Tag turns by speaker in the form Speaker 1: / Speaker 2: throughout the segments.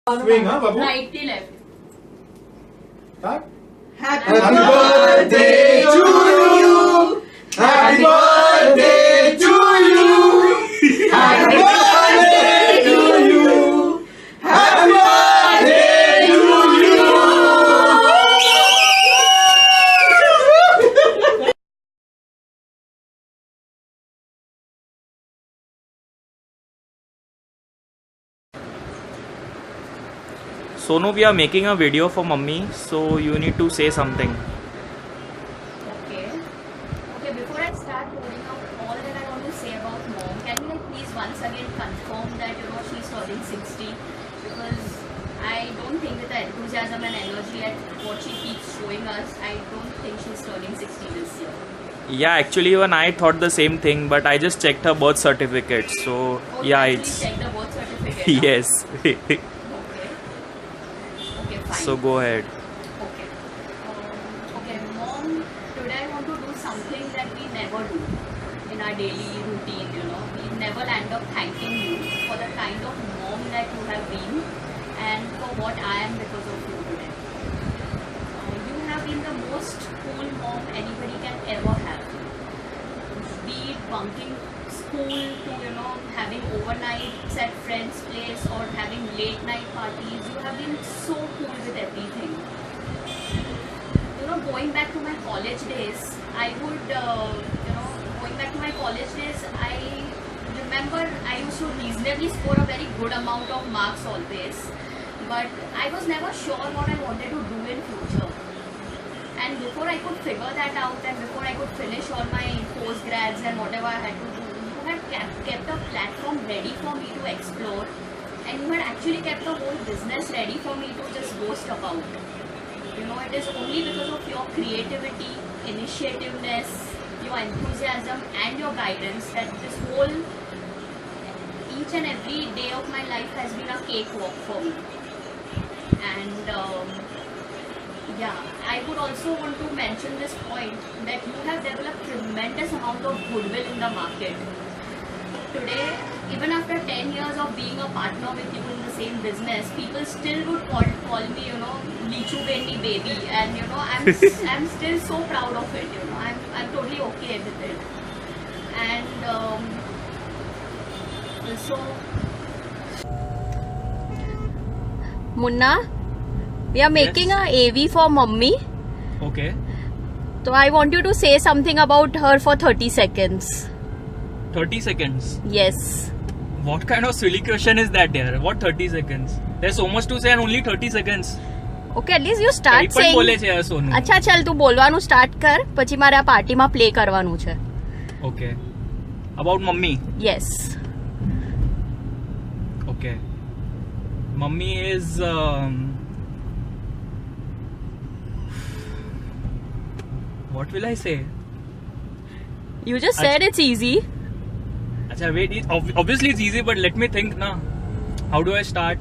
Speaker 1: Swing, huh, Babu?
Speaker 2: Right till left.
Speaker 1: Start.
Speaker 3: Happy birthday to you. Happy birthday to you. Happy birthday to you. Happy birthday to you.
Speaker 4: Sonu, we are making a video for mummy, so you need to say something.
Speaker 2: Okay. Okay, before I start pouring out all that I want to say about mom, can you please once again confirm that she's turning 60? Because I don't think with the enthusiasm and energy at what she keeps showing us, I don't think she's turning 60 this year.
Speaker 4: Yeah, actually even I thought the same thing, but I just checked her birth certificate, so
Speaker 2: Oh,
Speaker 4: yeah,
Speaker 2: you
Speaker 4: it's
Speaker 2: check the birth certificate now?
Speaker 4: yes.
Speaker 2: Okay. Okay, fine.
Speaker 4: So go ahead.
Speaker 2: Okay. Okay, mom, today I want to do something that we never do in our daily routine, We never end up thanking you for the kind of mom that you have been and for what I am because of you today. You have been the most cool mom anybody can ever have. Be it bunking school to, having overnights at friends' place or having late night parties. You have been so cool with everything. Going back to my college days, I would, going back to my college days, I remember I used to reasonably score a very good amount of marks always. But I was never sure what I wanted to do in future. And before I could figure that out and before I could finish all my postgrads and whatever I had to do, you had kept a platform ready for me to explore, and you had actually kept the whole business ready for me to just boast about. It is only because of your creativity, initiativeness, your enthusiasm and your guidance that this whole, each and every day of my life has been a cakewalk for me. And yeah, I would also want to mention this point that you have developed tremendous amount of goodwill in the market. Today, even after 10 years of being a partner with you in the same business, people still would call me, Lichu Bendi baby, and I'm still so proud of it. I'm totally okay with it. And so, Munna, we are making a AV for mummy.
Speaker 4: Okay.
Speaker 2: So I want you to say something about her for 30 seconds.
Speaker 4: 30 seconds.
Speaker 2: Yes.
Speaker 4: What kind of silly question is that, yaar? What 30 seconds? There's so much to say and only 30 seconds.
Speaker 2: Okay, at least you start saying.
Speaker 4: બોલે છે યાર સોનુ.
Speaker 2: અચ્છા ચાલ તું બોલવાનું start કર, પછી મારે આ પાર્ટીમાં પ્લે કરવાનું છે.
Speaker 4: Okay. About mummy.
Speaker 2: Yes.
Speaker 4: Okay. Mummy is what will I say?
Speaker 2: You just said it's easy.
Speaker 4: Acha, wait. Obviously it's easy, but let me think na. How do I start?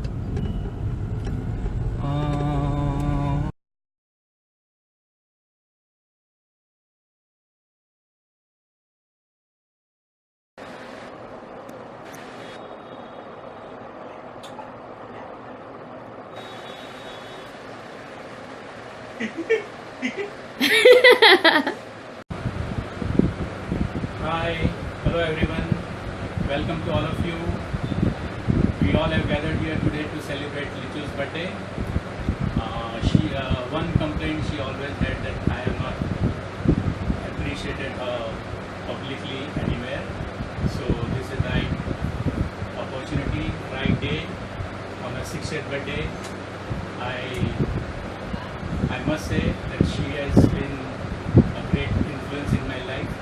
Speaker 4: Hi, hello everyone. Welcome to all of you. We all have gathered here today to celebrate Lichu's birthday. One complaint she always had that I have not appreciated her publicly anywhere. So this is the right opportunity, right day on her 60th birthday. I must say that she has been a great influence in my life,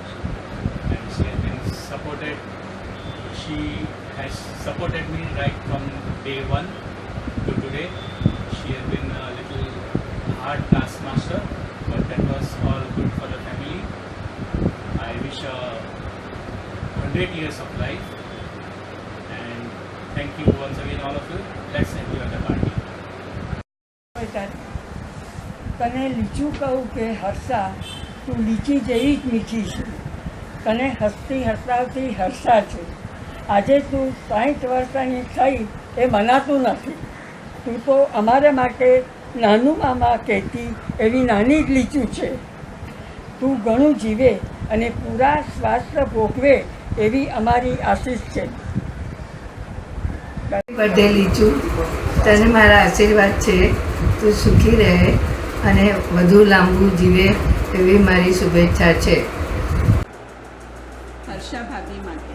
Speaker 4: and she has been supported. She has supported me right from day one to today. She has been a little hard taskmaster, but that was all good for the family. I wish her 100 years of life, and thank you once again all of you. Let's enjoy the party.
Speaker 3: તને લીચું કહું કે હર્ષા તું લીચી જેવી જ મીઠી છે, તને હસતી હસાવતી હર્ષા છે. આજે તું 60 વર્ષની થઈ એ મનાતું નથી. તું તો અમારા માટે નાનું મામા કહેતી એવી નાની જ લીચું છે. તું ઘણું જીવે અને પૂરા સ્વાસ્થ્ય ભોગવે એવી અમારી આશીષ છે.
Speaker 5: બર્થડે લીચું, તને મારા આશીર્વાદ છે. તું સુખી રહે અને વધુ લાંબુ જીવે એવી મારી શુભેચ્છા છે.
Speaker 6: હર્ષા ભાભી માટે.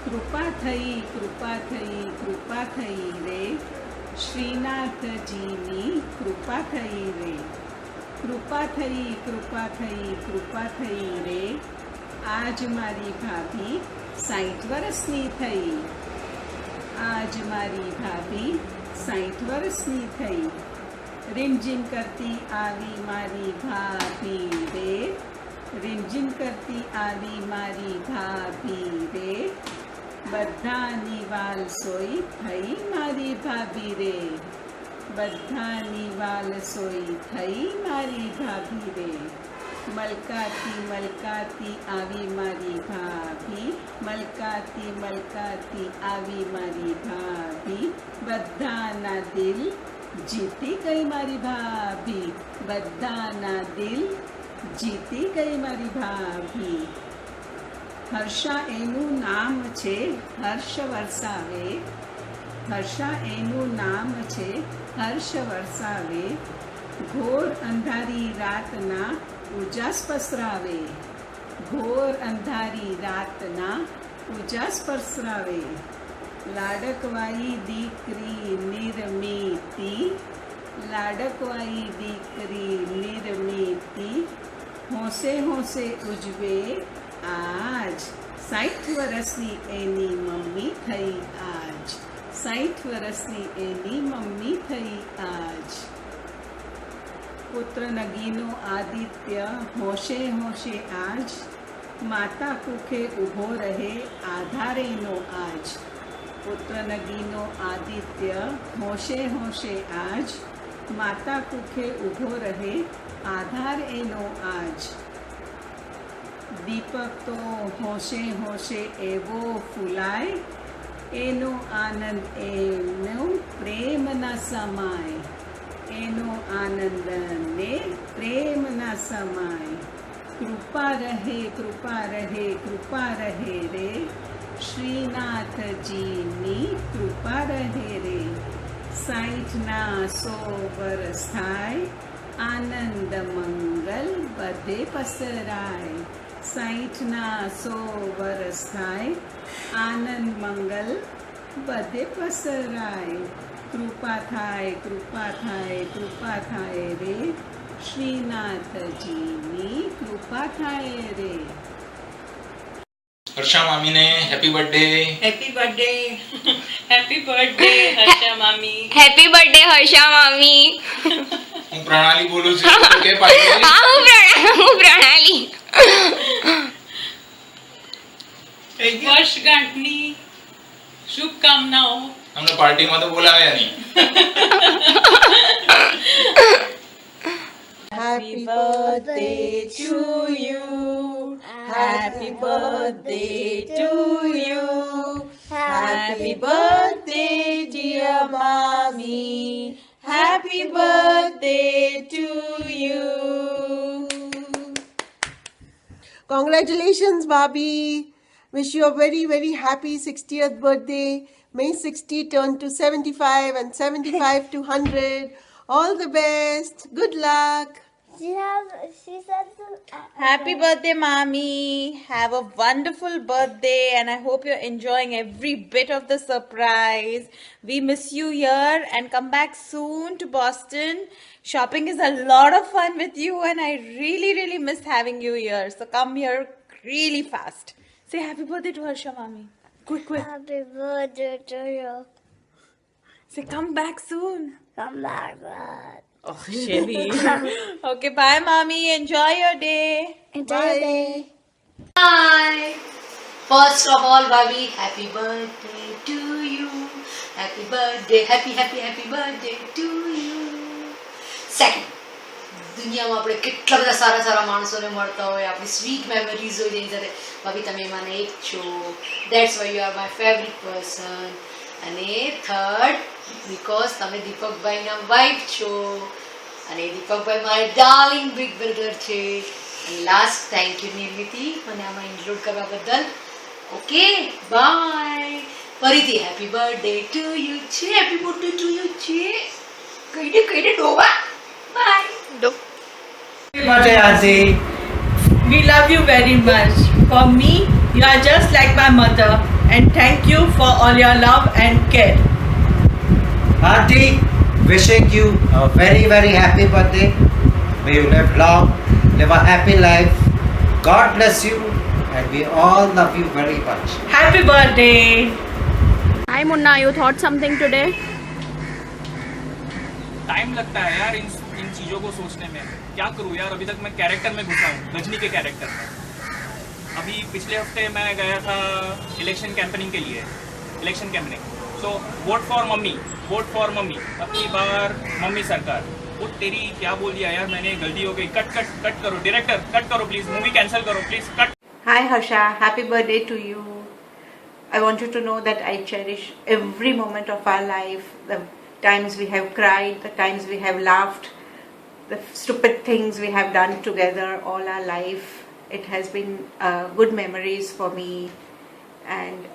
Speaker 6: કૃપા થઈ કૃપા થઈ કૃપા થઈ રે, શ્રીનાથજીની કૃપા થઈ રે. કૃપા થઈ કૃપા થઈ કૃપા થઈ રે, આજ મારી ભાભી 60 વર્ષની થઈ. આજ મારી ભાભી 60 વર્ષની થઈ. રીમઝીમ કરતી આવી મારી ભાભી રે, રીમઝીમ કરતી આવી મારી ભાભી રે, બધાની વાલસોઈ થઈ મારી ભાભી રે, બધાની વાલસોઈ થઈ મારી ભાભી રે. મલકાતી મલકાતી આવી મારી ભાભી, મલકાતી મલકાતી આવી મારી ભાભી, બધાના દિલ જીતી ગઈ મારી ભાભી, બધાના દિલ જીતી ગઈ મારી ભાભી. હર્ષા એનું નામ છે, હર્ષ વરસાવે. હર્ષા એનું નામ છે, હર્ષ વરસાવે. ઘોર અંધારી રાતના ઉજાસ પસરાવે, ઘોર અંધારી રાતના ઉજાસ પસરાવે. લાડકવાઈ દીકરી નિર્મિતી, લાડકવાઈ દીકરી નિર્મિતી, હોંશે હોંશે ઉજવે આજ. 60 વર્ષની એની મમ્મી થઈ આજ, 60 વર્ષની એની મમ્મી થઈ આજ. પુત્ર નગીનો આદિત્ય હોંશે હોંશે આજ, માતા કુખે ઊભો રહે આધારેનો આજ. પુત્ર નગીનો આદિત્ય હોંશે હોંશે આજ, માતા કુખે ઊભો રહે આધાર એનો આજ. દીપક તો હોંશે હોંશે એવો ફૂલાય, એનો આનંદ એનો પ્રેમ ના સમાય, એનો આનંદ ને પ્રેમ ના સમાય. કૃપા રહે કૃપા રહે કૃપા રહે રે, શ્રીનાથજીની કૃપા રહે રે. 60ના 100 વર્ષ થાય, આનંદ મંગલ બધે પસરાય. 60ના 100 વર્ષ થાય, આનંદ મંગલ બધે પસરાય. કૃપા થાય કૃપા થાય કૃપા થાય રે, શ્રીનાથજીની કૃપા થાય રે.
Speaker 7: હર્ષા મામીને happy birthday.
Speaker 5: Happy birthday.
Speaker 8: Happy birthday Harsha મામી.
Speaker 9: હેપી બર્થડે હર્ષા મામી.
Speaker 7: હું પ્રણાલી બોલું છું. તો કે પાડી.
Speaker 9: હા હું પ્રણાલી.
Speaker 8: વર્ષગાંઠની શુભકામનાઓ.
Speaker 7: અમને પાર્ટીમાં તો બોલાવ્યા નહીં.
Speaker 8: Happy birthday to you. Happy birthday to you. Happy birthday dear mommy. Happy birthday to you.
Speaker 10: Congratulations, Bobby. Wish you a very, very happy 60th birthday. May 60 turn to 75 and 75 to 100. All the best. Good luck.
Speaker 11: She said
Speaker 8: Happy birthday, mommy. Have a wonderful birthday, and I hope you're enjoying every bit of the surprise. We miss you here, and come back soon to Boston. Shopping is a lot of fun with you, and I really, really miss having you here. So come here really fast. Say happy birthday to Harsha, mommy. Quick.
Speaker 11: happy birthday to you.
Speaker 8: Say come back soon.
Speaker 11: Come back, bud.
Speaker 8: Oh, Shelly. Okay, bye, mommy. Enjoy your day.
Speaker 11: Enjoy your day.
Speaker 2: Hi. First of all, Bobby, happy birthday to you. Happy birthday, happy birthday to you. Second, દુનિયામાં આપણે કેટલા બધા સારા સારા માણસોને મળતા હોય, આપણી sweet memories હોય જેની સાથે ભાભી તમે એમાંને એક છો. That's why you are my favourite person.
Speaker 12: અને થર્ડ બીકોઝ તમે દીપકભાઈના વાઇફ છો અને દીપકભાઈ મારા ડાર્લિંગ બિગ બ્રધર છે. અને લાસ્ટ થેન્ક યુ નિર્મિતિ મને આમાં ઇન્ક્લુડ કરવા બદલ. Okay bye. ફરીથી હેપી બર્થડે ટુ યુ છે. હેપી બર્થડે ટુ યુ છે. કહીને ડોવા by.
Speaker 13: birthday, Auntie.
Speaker 6: We love you very much. For me, you are just like my mother, and thank you for all your love and care.
Speaker 13: Auntie, wishing you a very, very happy birthday. May you live long, live a happy life. God bless you, and we all love you very much.
Speaker 6: Happy birthday.
Speaker 2: Hi Munna, you thought something today?
Speaker 7: Time लगता है यार इन चीज़ों को सोचने में. क्या करूँ यार, अभी तक मैं कैरेक्टर में घुसा हूँ, रजनी के कैरेक्टर में. अभी पिछले हफ्ते मैं गया था इलेक्शन कैंपेनिंग के लिए, election campaigning. So vote for mummy, vote for mummy, अपनी बार मम्मी सरकार. वो तेरी क्या बोल दिया यार मैंने, गलती हो गई. कट कट कट करो डायरेक्टर, कट करो प्लीज, मूवी कैंसिल करो please, cut.
Speaker 14: Hi Harsha, happy birthday to you. I want you to know that I cherish every moment of our life, the times we have cried, the times we have laughed, the stupid things we have done together all our life. It has been good memories for me, and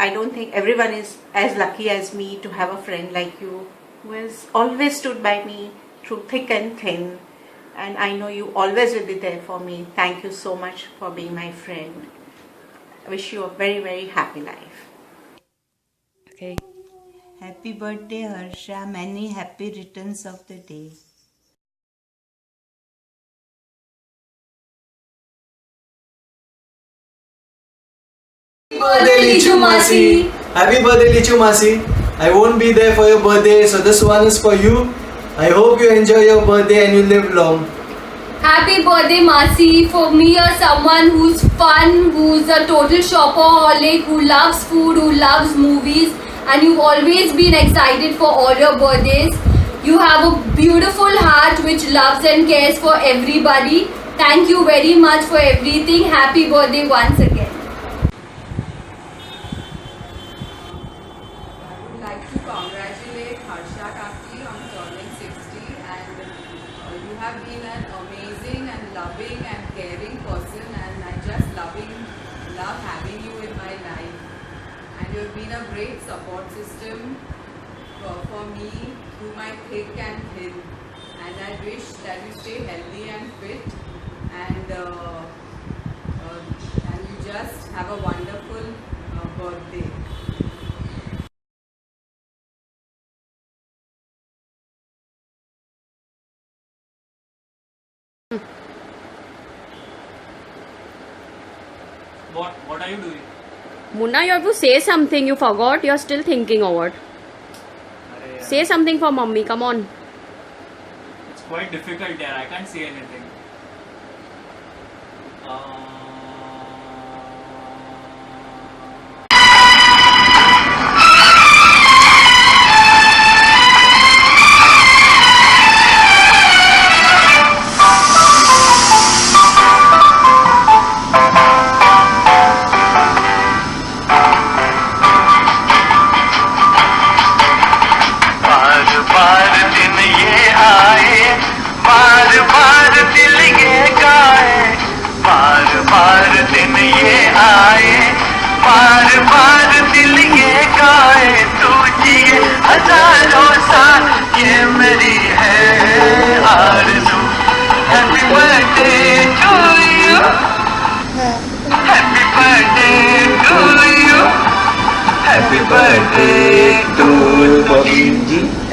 Speaker 14: I don't think everyone is as lucky as me to have a friend like you who has always stood by me through thick and thin, and I know you always will be there for me. Thank you so much for being my friend. I wish you a very, very happy life.
Speaker 5: Okay. Happy birthday, Harsha. Many happy returns of the day.
Speaker 15: Happy birthday, Lichu Masi. Happy birthday, Lichu Masi. I won't be there for your birthday, so this one is for you. I hope you enjoy your birthday and you live long.
Speaker 16: Happy birthday, Masi. For me, you're someone who's fun, who's a total shopaholic, who loves food, who loves movies, and you've always been excited for all your birthdays. You have a beautiful heart which loves and cares for everybody. Thank you very much for everything. Happy birthday once again.
Speaker 17: I would like to congratulate Harsha Kaki on turning 60, and you have been an amazing and loving and caring person, and I just love having you in my life. And you have been a great support system for me through my thick and thin. And I wish that you stay healthy and fit, and you just have a wonderful birthday.
Speaker 7: What are you doing?
Speaker 2: Munna, you have to say something. You forgot. You're still thinking or what? Say something for mummy. Come on.
Speaker 7: It's quite difficult there. I can't say anything.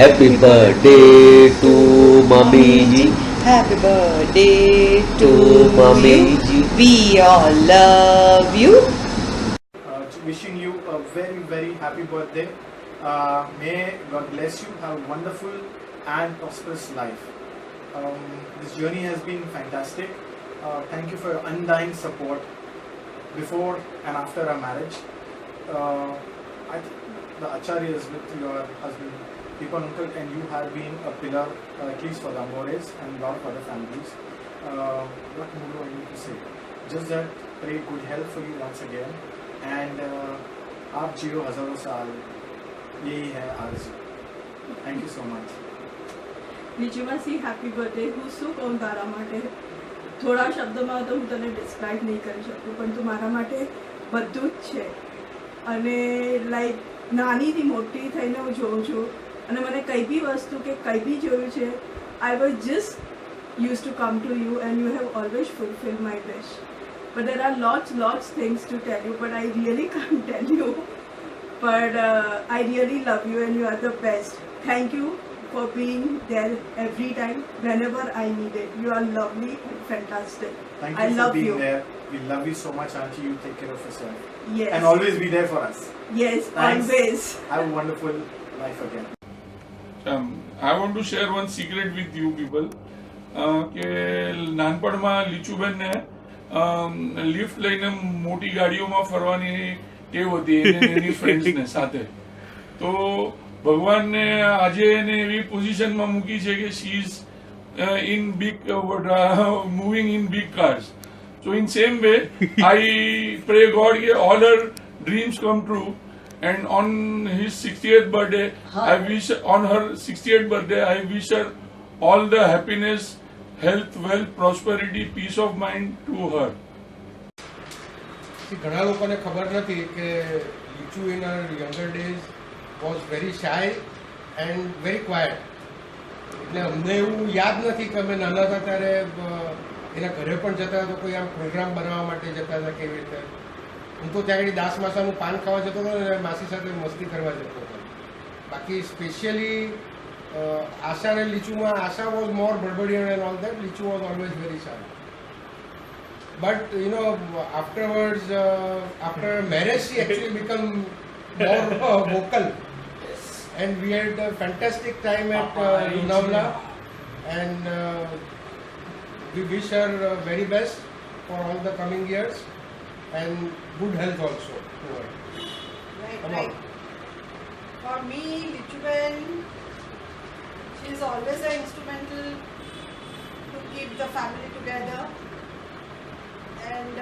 Speaker 18: Happy birthday to Mummy ji.
Speaker 5: Happy birthday to
Speaker 18: Mummy ji.
Speaker 5: We all love you.
Speaker 1: Wishing you a very, very happy birthday. May God bless you. Have a wonderful and prosperous life. This journey has been fantastic. Thank you for your undying support before and after our marriage. I think the acharyas with your husband, Deepan uncle, and you have been a pillar, at least for the Amores and a lot of other families. What more do I need to say? Just that pray good health for you once again, and आप जियो हजारों साल, यही है आरज़ू. Thank you so much.
Speaker 6: લીચુમાસી happy birthday. હું શું કહું તારા માટે, થોડા શબ્દોમાં તો હું તને ડિસ્ક્રાઇબ નહીં કરી શકું, પણ તું મારા માટે બધું જ છે. અને લાઈક નાનીથી મોટી થઈને હું જોઉં છું, અને મને કંઈ બી વસ્તુ કે કંઈ બી જોયું છે, I was just used to come to you and you have always fulfilled my wish. But there are lots things to tell you, but I really can't tell you. But I really love you and you are the best. Thank you for being there every time, whenever I need it. You are lovely and fantastic.
Speaker 1: Thank you
Speaker 6: I
Speaker 1: for
Speaker 6: love
Speaker 1: being
Speaker 6: you.
Speaker 1: there. We love you so much, Auntie. You take care of yourself.
Speaker 6: Yes.
Speaker 1: And always be there for us.
Speaker 6: Yes,
Speaker 1: Thanks.
Speaker 6: always.
Speaker 1: Have a wonderful life again.
Speaker 19: I want to share one secret with you people. કે નાનપણમાં લીચુબેનને lift લઈને મોટી ગાડીઓમાં ફરવાની ટેવ હતી એની ફ્રેન્ડ્સને સાથે. તો ભગવાનને આજે એને એવી પોઝિશનમાં મૂકી છે કે she is in big moving in big cars. So in same way I pray God કે all her dreams come true. And on his 60th birthday, on her 60th birthday, I wish her all the happiness, health, wealth, prosperity, peace of mind to her.
Speaker 20: ઘણા લોકોને ખબર નથી કે લીચુ in her younger days was very shy and very quiet. એટલે અમને એવું યાદ નથી કે અમે નાના હતા ત્યારે એના ઘરે પણ જતા હતા, કોઈ આમ પ્રોગ્રામ બનાવવા માટે જતા હતા કેવી રીતે. હું તો ત્યાં આગળ દાસ માસાનું પાન ખાવા જતો હતો અને માસી સાથે મસ્તી કરવા જતો હતો. બાકી સ્પેશિયલી આશા અને લીચુમાં આશા વોઝ મોર બડબડિયન and all that. Lichu was always very shy. But you know, afterwards, after marriage, she actually become more vocal, and we had a fantastic time at Lonavala, and we wish her very best for all the coming years and good health also to her.
Speaker 10: Right. For me, Lichuben, she is always instrumental to keep the family together. And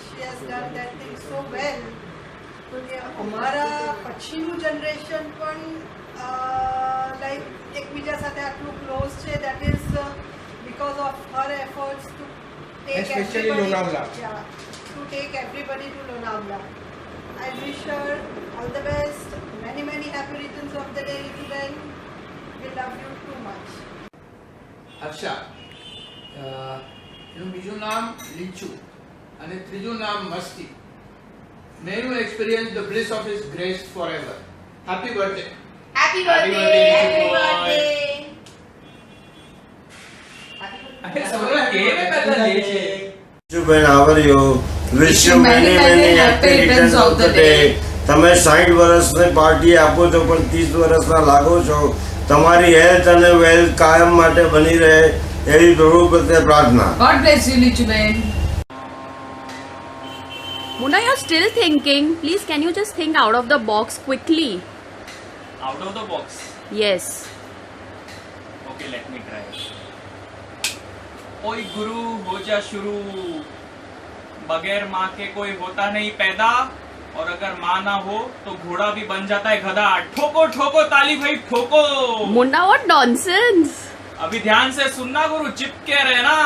Speaker 10: she has done that thing so well. અમારા પછીનું generation પણ like એકબીજા સાથે આટલું close છે, that is because of her efforts to take
Speaker 20: Especially
Speaker 10: everybody,
Speaker 20: Lonavala.
Speaker 10: yeah, to take everybody to Lonavala. I wish her all the best, many happy returns of the day, Lichuben. We love you too much.
Speaker 21: Harsha, એનું બીજું નામ લીચુ અને ત્રીજું નામ મસ્તી. May you experience the bliss of His grace forever. Happy birthday.
Speaker 8: Happy birthday. Happy birthday.
Speaker 22: Lichuben, how are you? Wish you many happy returns of the day. તમે 60 વર્ષની party આપો છો પણ 30 વર્ષના લાગો છો. તમારી હેલ્થ અને વેલ્થ કાયમ માટે બની રહે એવી પ્રભુ પ્રત્યે પ્રાર્થના.
Speaker 8: God bless you, Lichuben.
Speaker 2: Muna, you're still thinking. Please, can you just think out of the box quickly?
Speaker 7: Out of the box?
Speaker 2: Yes.
Speaker 7: Okay, let me try. ओए गुरु हो जा शुरू, बगैर माँ के कोई होता नहीं पैदा, और अगर माँ ना हो तो घोड़ा भी बन जाता है गधा. ठोको ठोको ताली भाई ठोको.
Speaker 2: Muna, what nonsense!
Speaker 7: अभी ध्यान से सुनना गुरु, चिपके रहना.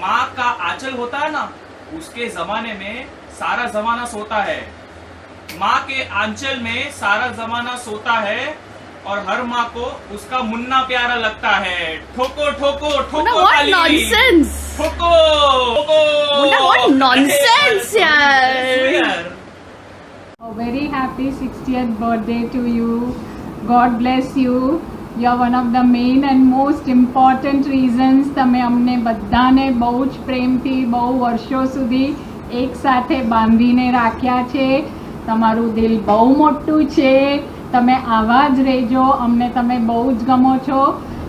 Speaker 7: माँ का आंचल होता है ना, उसके जमाने में सारा जमाना सोता है. माँ के आंचल में सारा जमाना सोता है, और हर माँ को उसका मुन्ना प्यारा लगता है. ठोको ठोको ठोको
Speaker 2: Muna, what
Speaker 7: ताली.
Speaker 2: nonsense!
Speaker 7: ठोको ठोको.
Speaker 2: Muna, what nonsense, yaar!
Speaker 23: A very happy 60th birthday to you. God bless you. You are one of the main and most important reasons. તમે અમને બધાને બહુ જ પ્રેમથી બહુ વર્ષો સુધી એક સાથે બાંધીને રાખ્યા છે. તમારું દિલ બહુ મોટું છે. તમે આવા જ રહેજો. અમને તમે બહુ જ ગમો છો,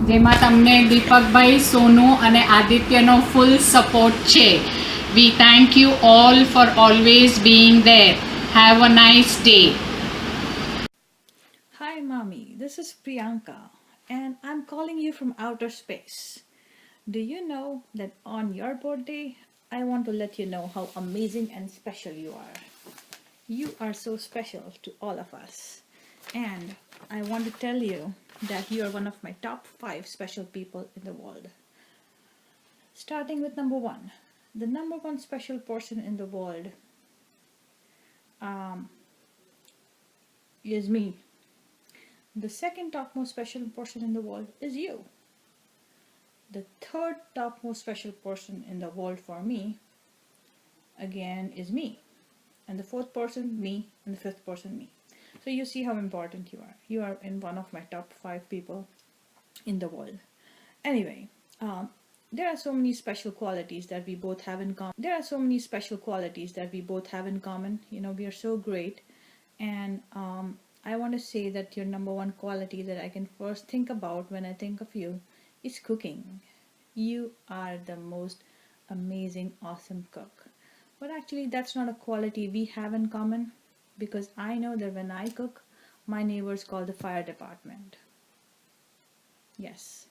Speaker 23: જેમાં તમને દીપકભાઈ, સોનુ અને આદિત્યનો ફૂલ સપોર્ટ છે. We thank you all for always being there. Have a nice day.
Speaker 24: Hi, Mommy. This is Priyanka, and I'm calling you from outer space. Do you know that on your birthday, I want to let you know how amazing and special you are. You are so special to all of us. And I want to tell you that you are one of my top 5 special people in the world. Starting with number 1. The number 1 special person in the world is me. The second topmost special person in the world is you. The third topmost special person in the world for me, again, is me. And the fourth person, me, and the fifth person, me. So you see how important you are. You are in one of my top 5 people in the world. Anyway, there are so many special qualities that we both have in common. You know, we are so great. And I want to say that your number 1 quality that I can first think about when I think of you is cooking. You are the most amazing, awesome cook. But actually, that's not a quality we have in common, because I know that when I cook, my neighbors call the fire department. Yes.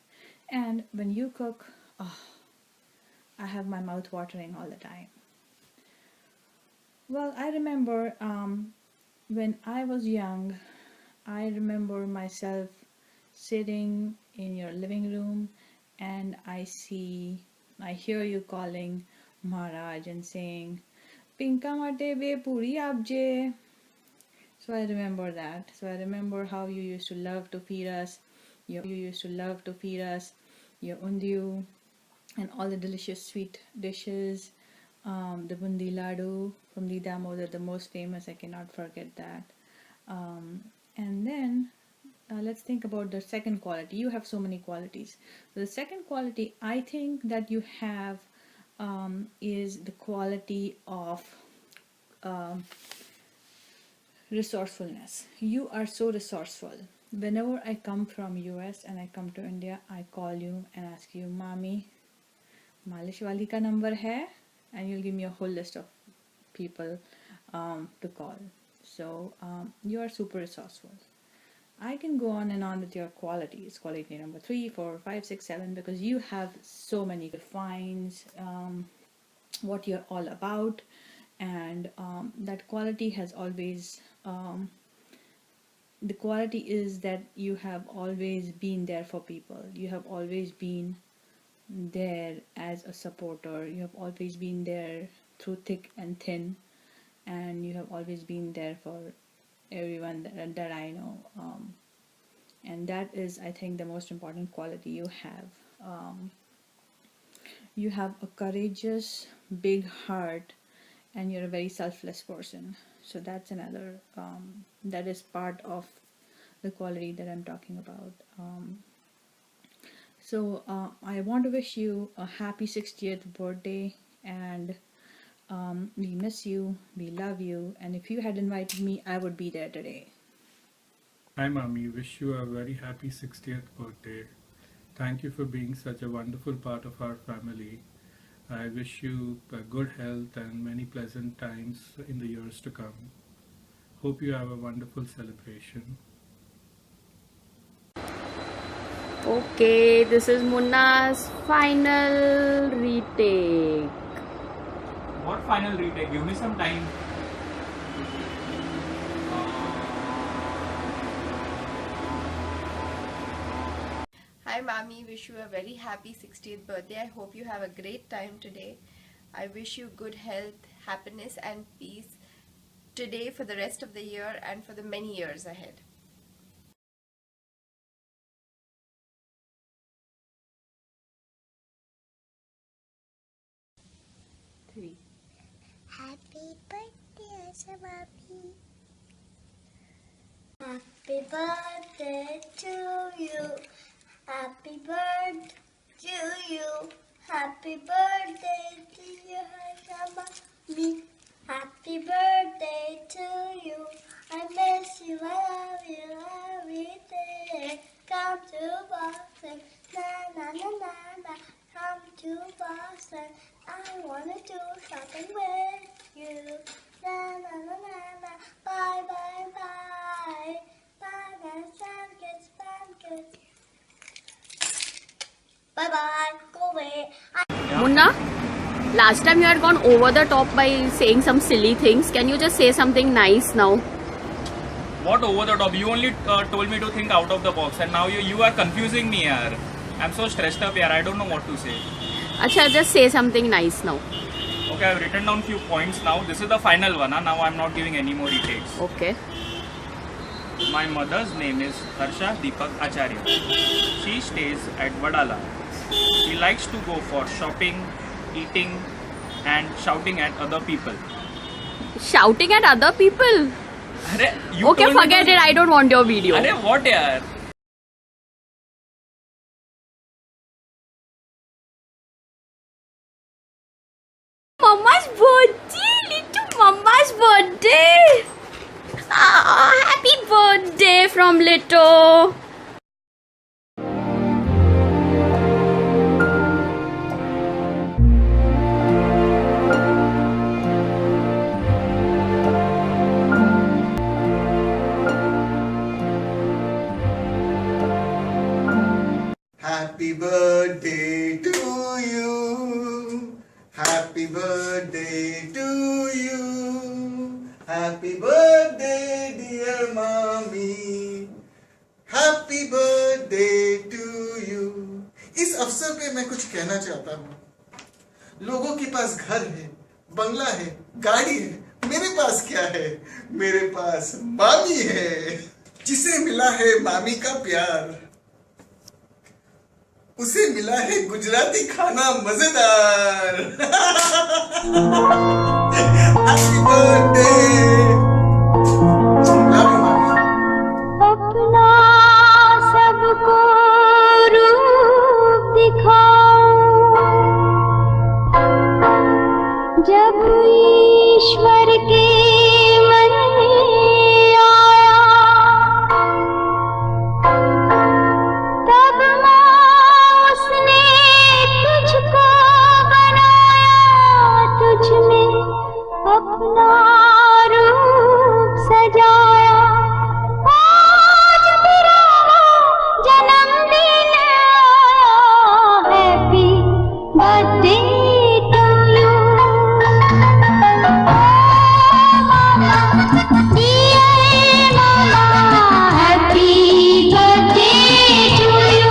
Speaker 24: And when you cook, I have my mouth watering all the time. Well, I remember when I was young, I remember myself sitting in your living room and I hear you calling Maharaj and saying, Pinka mate be puri abje. So I remember that. So I remember how you used to love to feed us. Your undiyu and all the delicious sweet dishes. The bundi ladu from the Damodar, the most famous. I cannot forget that. And then let's think about the second quality. You have so many qualities. So the second quality I think that you have is the quality of resourcefulness. You are so resourceful. Whenever I come from US and I come to India, I call you and ask you, Mami, Malish wali ka number hai? And you'll give me a whole list of people to call. So you are super resourceful. I can go on and on with your qualities. Quality number 3, 4, 5, 6, 7, because you have so many defines what you're all about, and that quality has always the quality is that you have always been there for people. You have always been there as a supporter. You have always been there through thick and thin, and you have always been there for everyone that I know. And that is, I think, the most important quality you have. You have a courageous, big heart, and you're a very selfless person. So that's another, that is part of the quality that I'm talking about. So I want to wish you a happy 60th birthday, and we miss you, we love you, and if you had invited me, I would be there today.
Speaker 3: Hi Mami, wish you a very happy 60th birthday. Thank you for being such a wonderful part of our family. I wish you good health and many pleasant times in the years to come. Hope you have a wonderful celebration.
Speaker 4: Okay, this is Munna's final retake.
Speaker 7: What final retake? Give me some time.
Speaker 9: Hi Mami, wish you a very happy 60th birthday. I hope you have a great time today. I wish you good health, happiness and peace today, for the rest of the year, and for the many years ahead.
Speaker 11: Happy birthday, Mami. Happy birthday to you. Happy birthday to you. Happy birthday to you, Mami. Happy birthday to you. I miss you, I love you every day. Come to Boston, na na na na na. Come to Boston. I wanna do something with you. Na na na na na. Bye bye bye. Bye bye, pancakes. Bye bye. Go away.
Speaker 4: Munna?
Speaker 12: Last time you had gone over the top by saying some silly things. Can you just say something nice now?
Speaker 7: What over the top? You only told me to think out of the box, and now you are confusing me, yaar. I'm so stressed up, yaar. I don't know what to say.
Speaker 12: Acha, just say something nice now.
Speaker 7: Okay, I've written down few points now. This is the final one. Now I'm not giving any more retakes.
Speaker 12: Okay.
Speaker 7: My mother's name is Harsha Deepak Acharya. She stays at Vadala. She likes to go for shopping, eating and shouting at other people.
Speaker 12: Shouting at other people? Okay, forget it. I don't want your video.
Speaker 7: Arey, what yaar?
Speaker 12: Mama's birthday! Little Mama's birthday! Oh, happy birthday from Lito!
Speaker 13: Happy birthday to you. Happy birthday to you. Happy birthday dear mommy. Happy birthday to you. इस अवसर पे मैं कुछ कहना चाहता हूँ। लोगों के पास घर है, बंगला है, गाड़ी है, मेरे पास क्या है? मेरे पास मामी है, जिसे मिला है मामी का प्यार, उसे मिला है गुजराती खाना मजेदार। Happy birthday.
Speaker 11: अपना सबको रूप दिखाऊं, जब ईश्वर के मन में आया, तब उसने तुझको बनाया, तुझ में अपना रूप सजाया। आज तेरा जन्मदिन आया, happy birthday to you. Dear मामा, हैप्पी बर्थडे टू यू।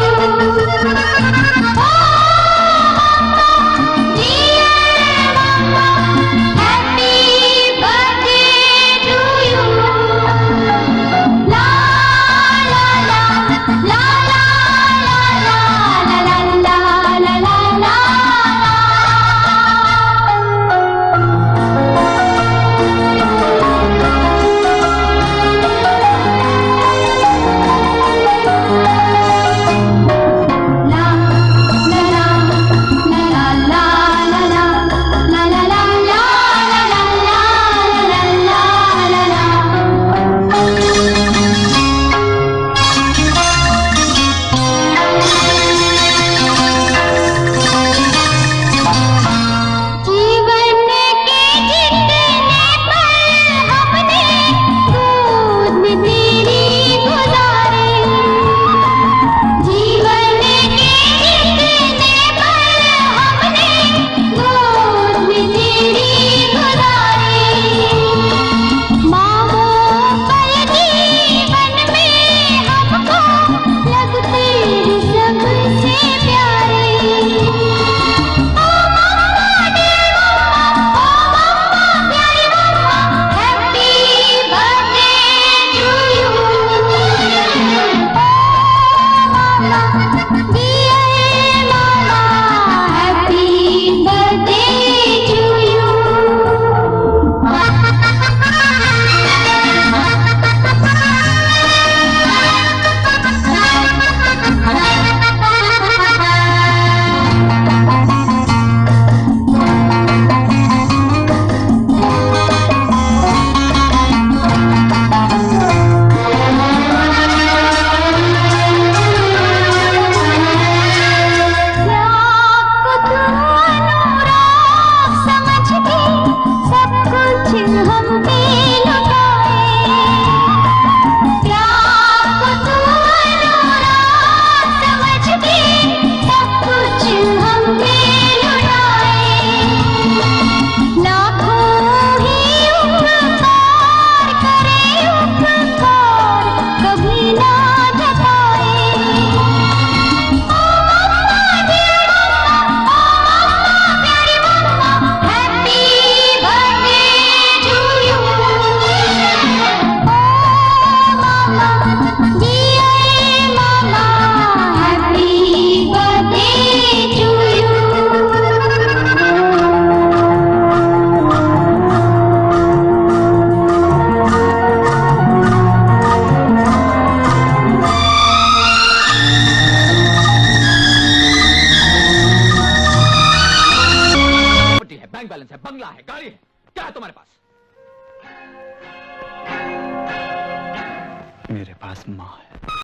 Speaker 14: मेरे पास माँ है।